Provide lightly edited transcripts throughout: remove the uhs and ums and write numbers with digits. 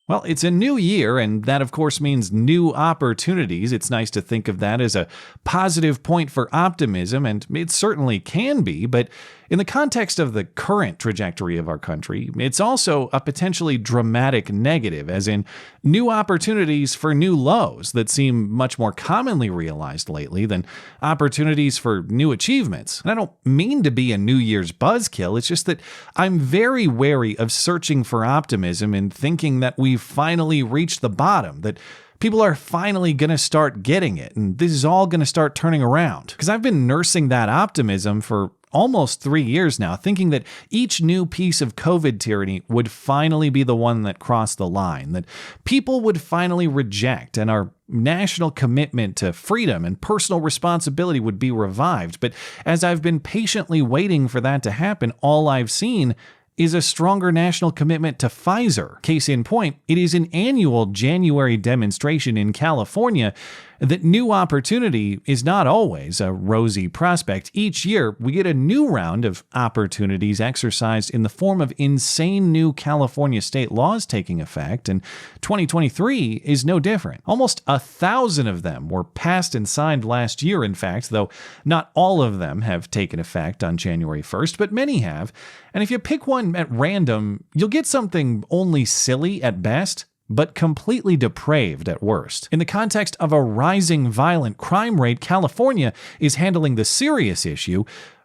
Well, it's a new year, and that, of course, means new opportunities. It's nice to think of that as a positive point for optimism, and it certainly can be, but in the context of the current trajectory of our country, it's also a potentially dramatic negative, as in new opportunities for new lows that seem much more commonly realized lately than opportunities for new achievements. And I don't mean to be a New Year's buzzkill, it's just that I'm very wary of searching for optimism and thinking that we've finally reached the bottom, that people are finally going to start getting it, and this is all going to start turning around. Because I've been nursing that optimism for almost 3 years now, thinking that each new piece of COVID tyranny would finally be the one that crossed the line, that people would finally reject, and our national commitment to freedom and personal responsibility would be revived. But as I've been patiently waiting for that to happen, all I've seen is a stronger national commitment to Pfizer. Case in point, it is an annual January demonstration in California that new opportunity is not always a rosy prospect. Each year, we get a new round of opportunities exercised in the form of insane new California state laws taking effect, and 2023 is no different. Almost 1,000 of them were passed and signed last year, in fact, though not all of them have taken effect on January 1st, but many have. And if you pick one at random, you'll get something only silly at best, but completely depraved at worst. In the context of a rising violent crime rate, California is handling the serious issue: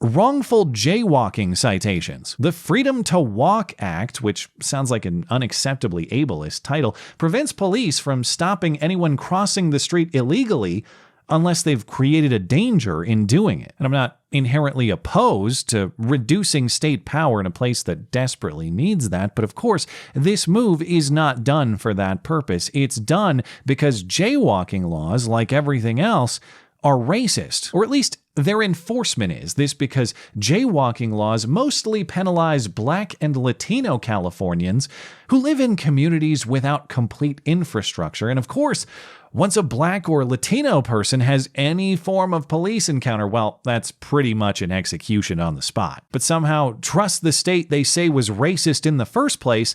wrongful jaywalking citations. The Freedom to Walk Act, which sounds like an unacceptably ableist title, prevents police from stopping anyone crossing the street illegally unless they've created a danger in doing it. And I'm not inherently opposed to reducing state power in a place that desperately needs that, but of course, this move is not done for that purpose. It's done because jaywalking laws, like everything else, are racist, or at least their enforcement is. This because jaywalking laws mostly penalize Black and Latino Californians who live in communities without complete infrastructure. And of course, once a Black or Latino person has any form of police encounter, well, that's pretty much an execution on the spot. But somehow trust the state they say was racist in the first place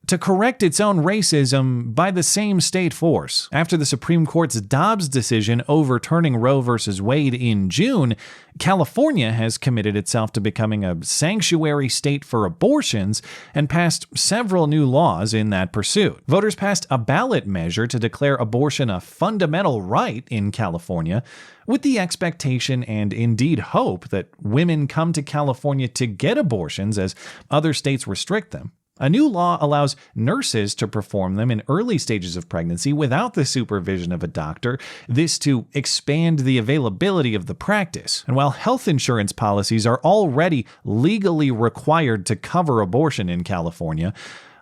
to correct its own racism by the same state force. After the Supreme Court's Dobbs decision overturning Roe v. Wade in June, California has committed itself to becoming a sanctuary state for abortions and passed several new laws in that pursuit. Voters passed a ballot measure to declare abortion a fundamental right in California, with the expectation and indeed hope that women come to California to get abortions as other states restrict them. A new law allows nurses to perform them in early stages of pregnancy without the supervision of a doctor, this to expand the availability of the practice. And while health insurance policies are already legally required to cover abortion in California,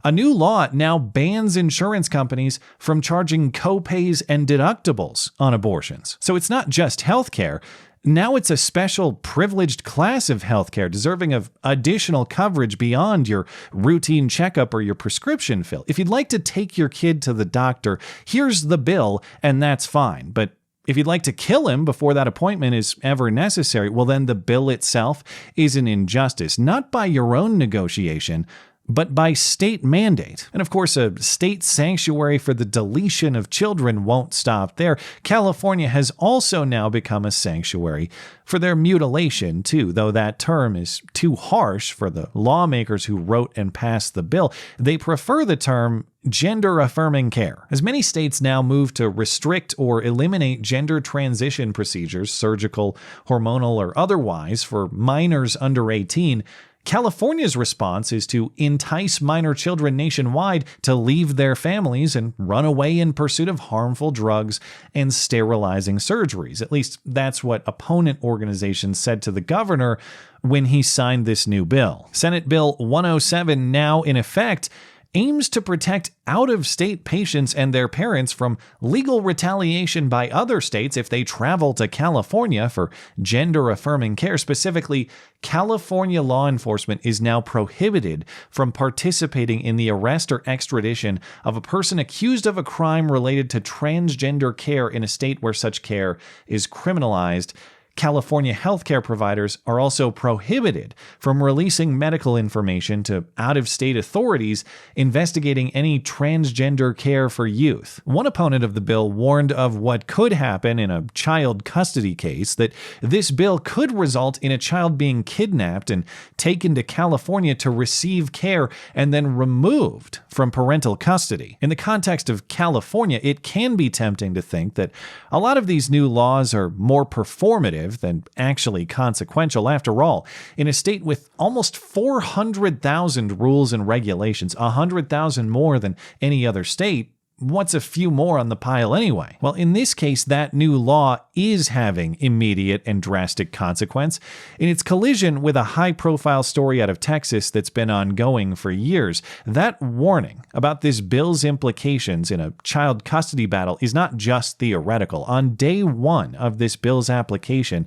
a new law now bans insurance companies from charging co-pays and deductibles on abortions. So it's not just healthcare. Now it's a special privileged class of healthcare deserving of additional coverage beyond your routine checkup or your prescription fill. If you'd like to take your kid to the doctor, here's the bill, and that's fine. But if you'd like to kill him before that appointment is ever necessary, well, then the bill itself is an injustice, not by your own negotiation, but by state mandate. And of course, a state sanctuary for the deletion of children won't stop there. California has also now become a sanctuary for their mutilation, too, though that term is too harsh for the lawmakers who wrote and passed the bill. They prefer the term gender-affirming care. As many states now move to restrict or eliminate gender transition procedures, surgical, hormonal, or otherwise, for minors under 18, California's response is to entice minor children nationwide to leave their families and run away in pursuit of harmful drugs and sterilizing surgeries. At least that's what opponent organizations said to the governor when he signed this new bill. Senate Bill 107, now in effect, aims to protect out-of-state patients and their parents from legal retaliation by other states if they travel to California for gender-affirming care. Specifically, California law enforcement is now prohibited from participating in the arrest or extradition of a person accused of a crime related to transgender care in a state where such care is criminalized. California healthcare providers are also prohibited from releasing medical information to out-of-state authorities investigating any transgender care for youth. One opponent of the bill warned of what could happen in a child custody case, that this bill could result in a child being kidnapped and taken to California to receive care and then removed from parental custody. In the context of California, it can be tempting to think that a lot of these new laws are more performative than actually consequential. After all, in a state with almost 400,000 rules and regulations, 100,000 more than any other state, what's a few more on the pile anyway? Well, in this case, that new law is having immediate and drastic consequence in its collision with a high-profile story out of Texas that's been ongoing for years. That warning about this bill's implications in a child custody battle is not just theoretical. On day one of this bill's application,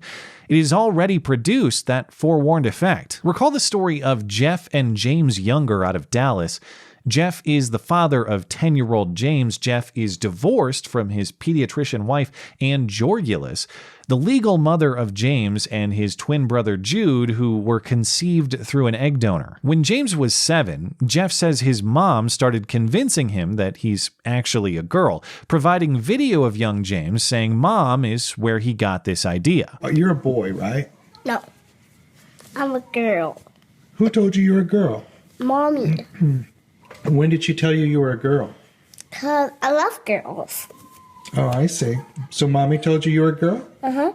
it has already produced that forewarned effect. Recall the story of Jeff and James Younger out of Dallas. Jeff is the father of 10-year-old James. Jeff is divorced from his pediatrician wife, Ann Jorgulis, the legal mother of James and his twin brother Jude, who were conceived through an egg donor. When James was 7, Jeff says his mom started convincing him that he's actually a girl, providing video of young James saying mom is where he got this idea. You're a boy, right? No, I'm a girl. Who told you you're a girl? Mommy. When did she tell you were a girl? Because I love girls. Oh, I see. So mommy told you were a girl?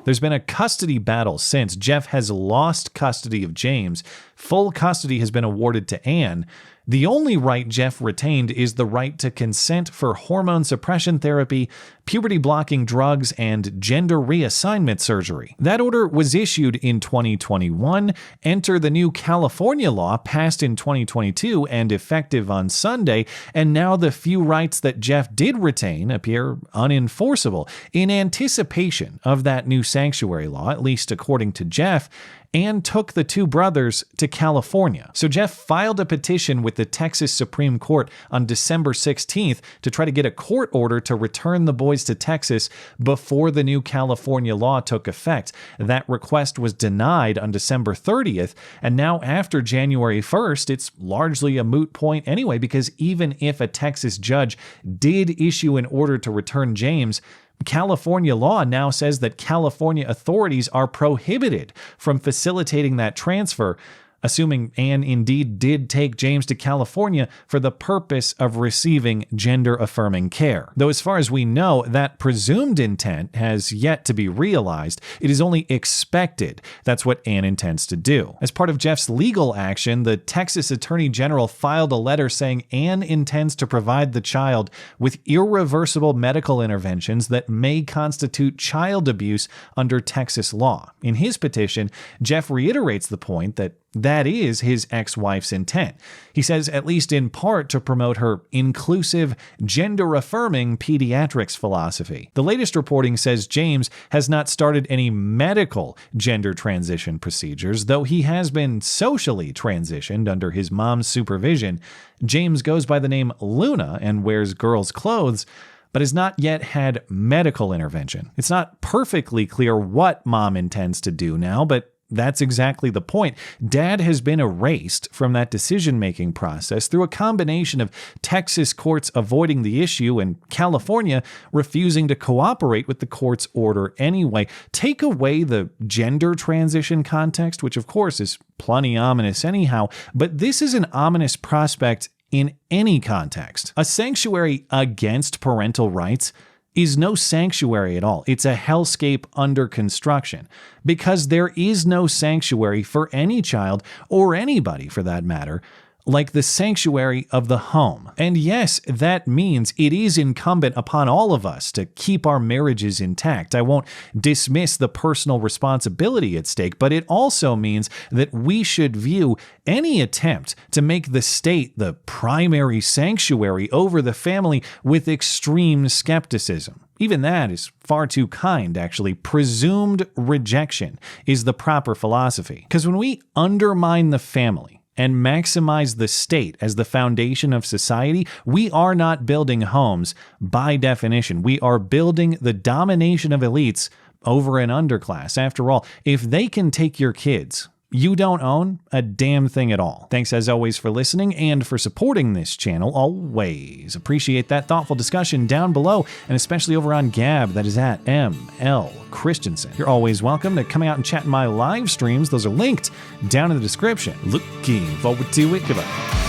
There's been a custody battle since. Jeff has lost custody of James. Full custody has been awarded to Anne. The only right Jeff retained is the right to consent for hormone suppression therapy, puberty-blocking drugs, and gender reassignment surgery. That order was issued in 2021. Enter the new California law passed in 2022 and effective on Sunday, and now the few rights that Jeff did retain appear unenforceable. In anticipation of that new sanctuary law, at least according to Jeff, Anne took the two brothers to California. So Jeff filed a petition with the Texas Supreme Court on December 16th to try to get a court order to return the boys to Texas before the new California law took effect. That request was denied on December 30th, and now after January 1st, it's largely a moot point anyway, because even if a Texas judge did issue an order to return James, California law now says that California authorities are prohibited from facilitating that transfer, assuming Anne indeed did take James to California for the purpose of receiving gender-affirming care. Though as far as we know, that presumed intent has yet to be realized. It is only expected that's what Anne intends to do. As part of Jeff's legal action, the Texas Attorney General filed a letter saying Anne intends to provide the child with irreversible medical interventions that may constitute child abuse under Texas law. In his petition, Jeff reiterates the point that is his ex-wife's intent. He says, at least in part, to promote her inclusive, gender-affirming pediatrics philosophy. The latest reporting says James has not started any medical gender transition procedures, though he has been socially transitioned under his mom's supervision. James goes by the name Luna and wears girls' clothes, but has not yet had medical intervention. It's not perfectly clear what mom intends to do now, but that's exactly the point. Dad has been erased from that decision-making process through a combination of Texas courts avoiding the issue and California refusing to cooperate with the court's order anyway. Take away the gender transition context, which of course is plenty ominous anyhow, but this is an ominous prospect in any context. A sanctuary against parental rights is no sanctuary at all. It's a hellscape under construction, because there is no sanctuary for any child, or anybody for that matter, like the sanctuary of the home. And yes, that means it is incumbent upon all of us to keep our marriages intact. I won't dismiss the personal responsibility at stake, but it also means that we should view any attempt to make the state the primary sanctuary over the family with extreme skepticism. Even that is far too kind, actually. Presumed rejection is the proper philosophy. Because when we undermine the family and maximize the state as the foundation of society, we are not building homes by definition. We are building the domination of elites over an underclass. After all, if they can take your kids, you don't own a damn thing at all. Thanks as always for listening and for supporting this channel. Always appreciate that thoughtful discussion down below, and especially over on Gab. That is at ML Christiansen. You're always welcome to coming out and chat in my live streams. Those are linked down in the description. Looking forward to it. Goodbye.